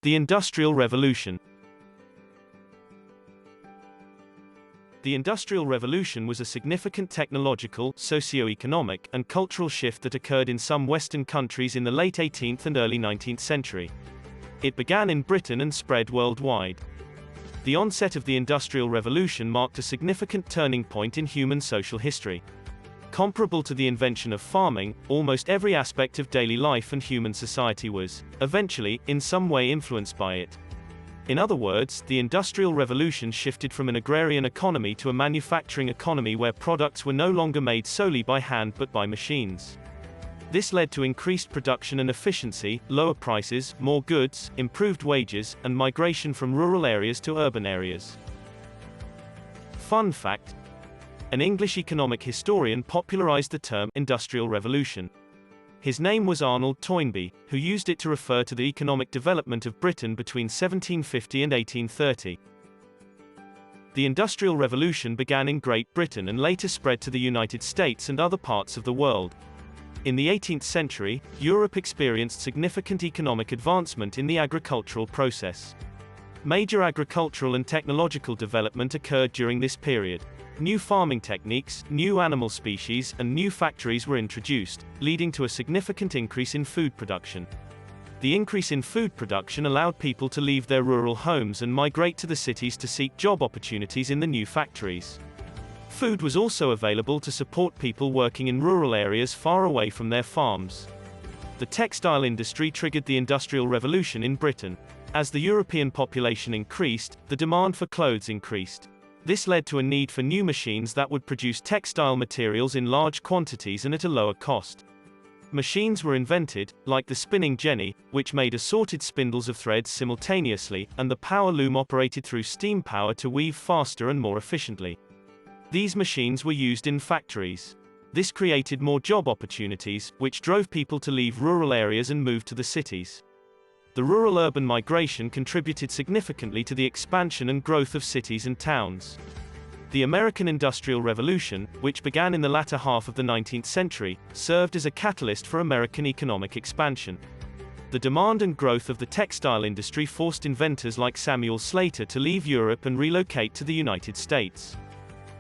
The Industrial Revolution. The Industrial Revolution was a significant technological, socio-economic, and cultural shift that occurred in some Western countries in the late 18th and early 19th century. It began in Britain and spread worldwide. The onset of the Industrial Revolution marked a significant turning point in human social history. Comparable to the invention of farming, almost every aspect of daily life and human society was, eventually, in some way influenced by it. In other words, the Industrial Revolution shifted from an agrarian economy to a manufacturing economy where products were no longer made solely by hand but by machines. This led to increased production and efficiency, lower prices, more goods, improved wages, and migration from rural areas to urban areas. Fun fact: an English economic historian popularized the term Industrial Revolution. His name was Arnold Toynbee, who used it to refer to the economic development of Britain between 1750 and 1830. The Industrial Revolution began in Great Britain and later spread to the United States and other parts of the world. In the 18th century, Europe experienced significant economic advancement in the agricultural process. Major agricultural and technological development occurred during this period. New farming techniques, new animal species, and new factories were introduced, leading to a significant increase in food production. The increase in food production allowed people to leave their rural homes and migrate to the cities to seek job opportunities in the new factories. Food was also available to support people working in rural areas far away from their farms. The textile industry triggered the Industrial Revolution in Britain. As the European population increased, the demand for clothes increased. This led to a need for new machines that would produce textile materials in large quantities and at a lower cost. Machines were invented, like the spinning jenny, which made assorted spindles of threads simultaneously, and the power loom operated through steam power to weave faster and more efficiently. These machines were used in factories. This created more job opportunities, which drove people to leave rural areas and move to the cities. The rural-urban migration contributed significantly to the expansion and growth of cities and towns. The American Industrial Revolution, which began in the latter half of the 19th century, served as a catalyst for American economic expansion. The demand and growth of the textile industry forced inventors like Samuel Slater to leave Europe and relocate to the United States.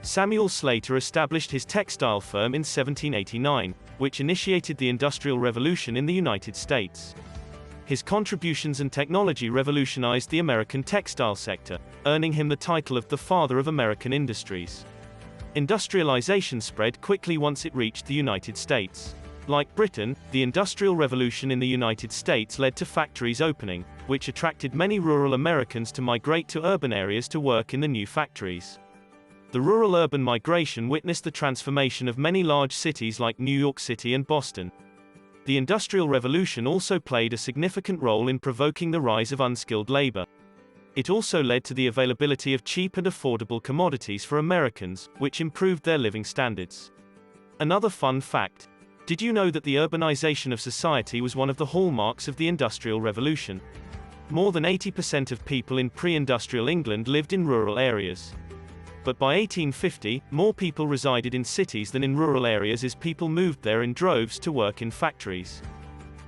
Samuel Slater established his textile firm in 1789, which initiated the Industrial Revolution in the United States. His contributions and technology revolutionized the American textile sector, earning him the title of the father of American industries. Industrialization spread quickly once it reached the United States. Like Britain, the Industrial Revolution in the United States led to factories opening, which attracted many rural Americans to migrate to urban areas to work in the new factories. The rural-urban migration witnessed the transformation of many large cities like New York City and Boston. The Industrial Revolution also played a significant role in provoking the rise of unskilled labor. It also led to the availability of cheap and affordable commodities for Americans, which improved their living standards. Another fun fact: did you know that the urbanization of society was one of the hallmarks of the Industrial Revolution? More than 80% of people in pre-industrial England lived in rural areas. But by 1850, more people resided in cities than in rural areas as people moved there in droves to work in factories.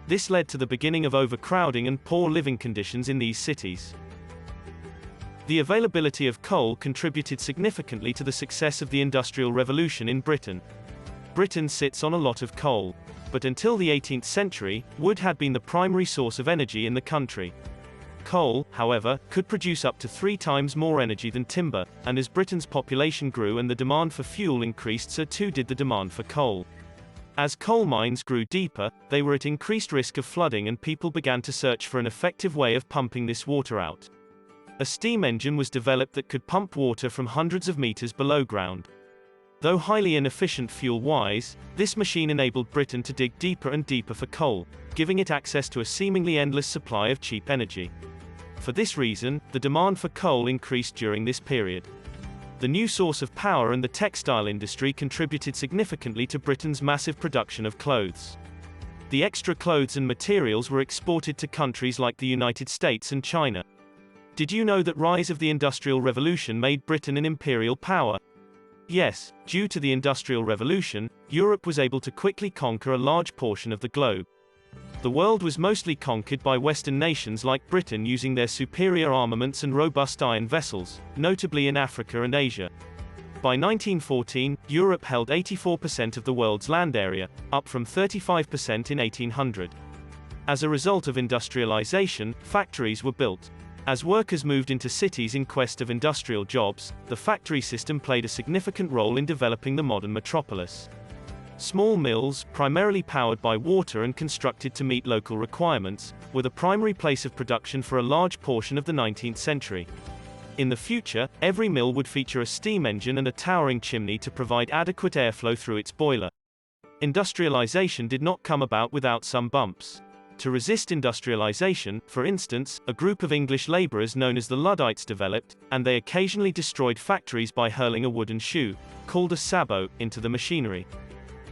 This led to the beginning of overcrowding and poor living conditions in these cities. The availability of coal contributed significantly to the success of the Industrial Revolution in Britain. Britain sits on a lot of coal. But until the 18th century, wood had been the primary source of energy in the country. Coal, however, could produce up to 3 times more energy than timber, and as Britain's population grew and the demand for fuel increased, so too did the demand for coal. As coal mines grew deeper, they were at increased risk of flooding, and people began to search for an effective way of pumping this water out. A steam engine was developed that could pump water from hundreds of meters below ground. Though highly inefficient fuel-wise, this machine enabled Britain to dig deeper and deeper for coal, giving it access to a seemingly endless supply of cheap energy. For this reason, the demand for coal increased during this period. The new source of power and the textile industry contributed significantly to Britain's massive production of clothes. The extra clothes and materials were exported to countries like the United States and China. Did you know that rise of the Industrial Revolution made Britain an imperial power? Yes, due to the Industrial Revolution, Europe was able to quickly conquer a large portion of the globe. The world was mostly conquered by Western nations like Britain using their superior armaments and robust iron vessels, notably in Africa and Asia. By 1914, Europe held 84% of the world's land area, up from 35% in 1800. As a result of industrialization, factories were built. As workers moved into cities in quest of industrial jobs, the factory system played a significant role in developing the modern metropolis. Small mills, primarily powered by water and constructed to meet local requirements, were the primary place of production for a large portion of the 19th century. In the future, every mill would feature a steam engine and a towering chimney to provide adequate airflow through its boiler. Industrialization did not come about without some bumps. To resist industrialization, for instance, a group of English laborers known as the Luddites developed, and they occasionally destroyed factories by hurling a wooden shoe, called a sabot, into the machinery.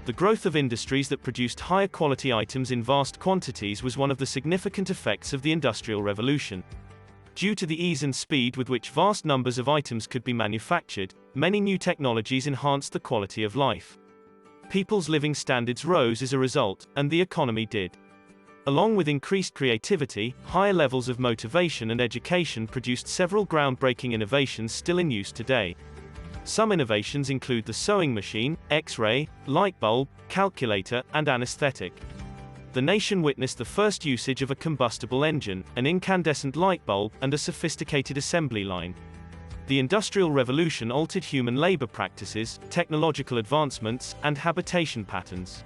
The growth of industries that produced higher quality items in vast quantities was one of the significant effects of the Industrial Revolution. Due to the ease and speed with which vast numbers of items could be manufactured, many new technologies enhanced the quality of life. People's living standards rose as a result, and the economy did. Along with increased creativity, higher levels of motivation and education produced several groundbreaking innovations still in use today. Some innovations include the sewing machine, X-ray, light bulb, calculator, and anesthetic. The nation witnessed the first usage of a combustible engine, an incandescent light bulb, and a sophisticated assembly line. The Industrial Revolution altered human labor practices, technological advancements, and habitation patterns.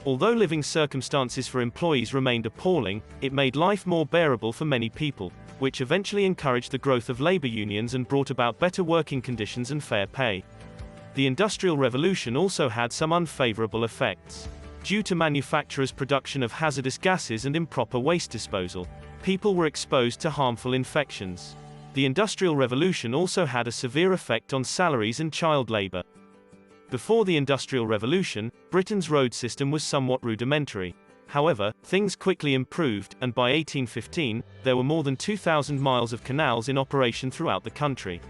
Although living circumstances for employees remained appalling, it made life more bearable for many people, which eventually encouraged the growth of labor unions and brought about better working conditions and fair pay. The Industrial Revolution also had some unfavorable effects. Due to manufacturers' production of hazardous gases and improper waste disposal, people were exposed to harmful infections. The Industrial Revolution also had a severe effect on salaries and child labor. Before the Industrial Revolution, Britain's road system was somewhat rudimentary. However, things quickly improved, and by 1815, there were more than 2,000 miles of canals in operation throughout the country.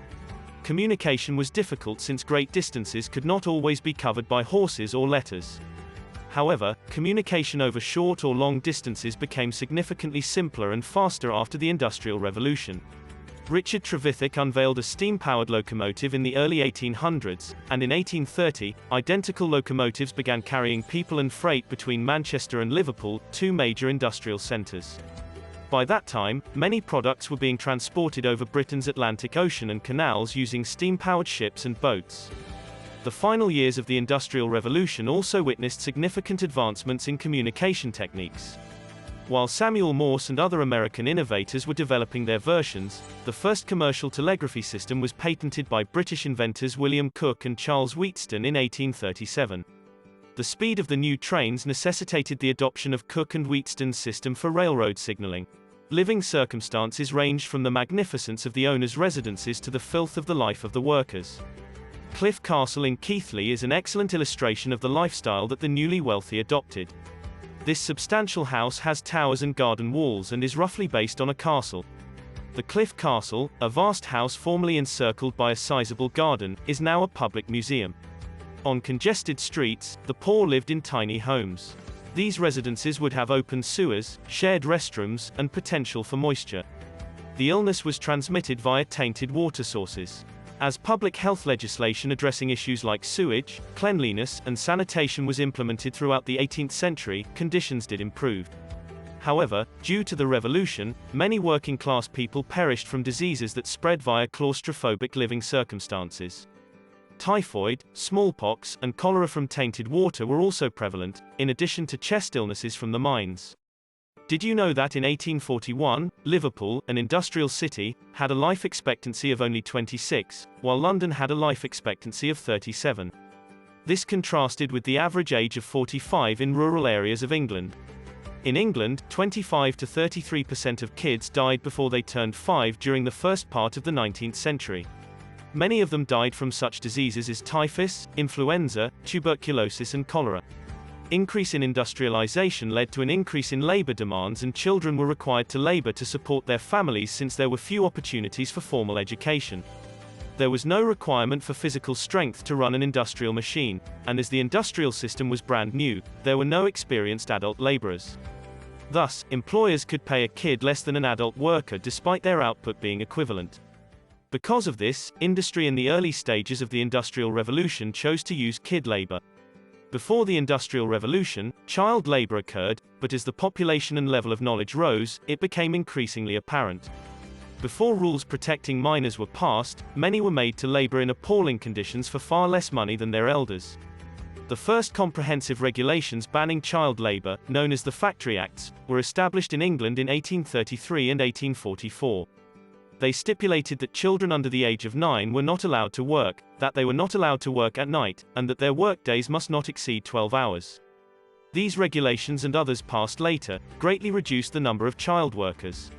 Communication was difficult since great distances could not always be covered by horses or letters. However, communication over short or long distances became significantly simpler and faster after the Industrial Revolution. Richard Trevithick unveiled a steam-powered locomotive in the early 1800s, and in 1830, identical locomotives began carrying people and freight between Manchester and Liverpool, two major industrial centres. By that time, many products were being transported over Britain's Atlantic Ocean and canals using steam-powered ships and boats. The final years of the Industrial Revolution also witnessed significant advancements in communication techniques. While Samuel Morse and other American innovators were developing their versions, the first commercial telegraphy system was patented by British inventors William Cooke and Charles Wheatstone in 1837. The speed of the new trains necessitated the adoption of Cooke and Wheatstone's system for railroad signaling. Living circumstances ranged from the magnificence of the owners' residences to the filth of the life of the workers. Cliff Castle in Keighley is an excellent illustration of the lifestyle that the newly wealthy adopted. This substantial house has towers and garden walls and is roughly based on a castle. The Cliff Castle, a vast house formerly encircled by a sizable garden, is now a public museum. On congested streets, the poor lived in tiny homes. These residences would have open sewers, shared restrooms, and potential for moisture. The illness was transmitted via tainted water sources. As public health legislation addressing issues like sewage, cleanliness, and sanitation was implemented throughout the 18th century, conditions did improve. However, due to the revolution, many working-class people perished from diseases that spread via claustrophobic living circumstances. Typhoid, smallpox, and cholera from tainted water were also prevalent, in addition to chest illnesses from the mines. Did you know that in 1841, Liverpool, an industrial city, had a life expectancy of only 26, while London had a life expectancy of 37? This contrasted with the average age of 45 in rural areas of England. In England, 25 to 33% of kids died before they turned 5 during the first part of the 19th century. Many of them died from such diseases as typhus, influenza, tuberculosis and cholera. Increase in industrialization led to an increase in labor demands, and children were required to labor to support their families since there were few opportunities for formal education. There was no requirement for physical strength to run an industrial machine, and as the industrial system was brand new, there were no experienced adult laborers. Thus, employers could pay a kid less than an adult worker despite their output being equivalent. Because of this, industry in the early stages of the Industrial Revolution chose to use kid labor. Before the Industrial Revolution, child labor occurred, but as the population and level of knowledge rose, it became increasingly apparent. Before rules protecting minors were passed, many were made to labor in appalling conditions for far less money than their elders. The first comprehensive regulations banning child labor, known as the Factory Acts, were established in England in 1833 and 1844. They stipulated that children under the age of 9 were not allowed to work, that they were not allowed to work at night, and that their workdays must not exceed 12 hours. These regulations and others passed later, greatly reduced the number of child workers.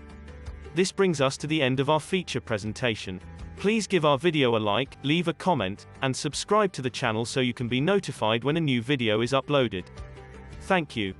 This brings us to the end of our feature presentation. Please give our video a like, leave a comment, and subscribe to the channel so you can be notified when a new video is uploaded. Thank you.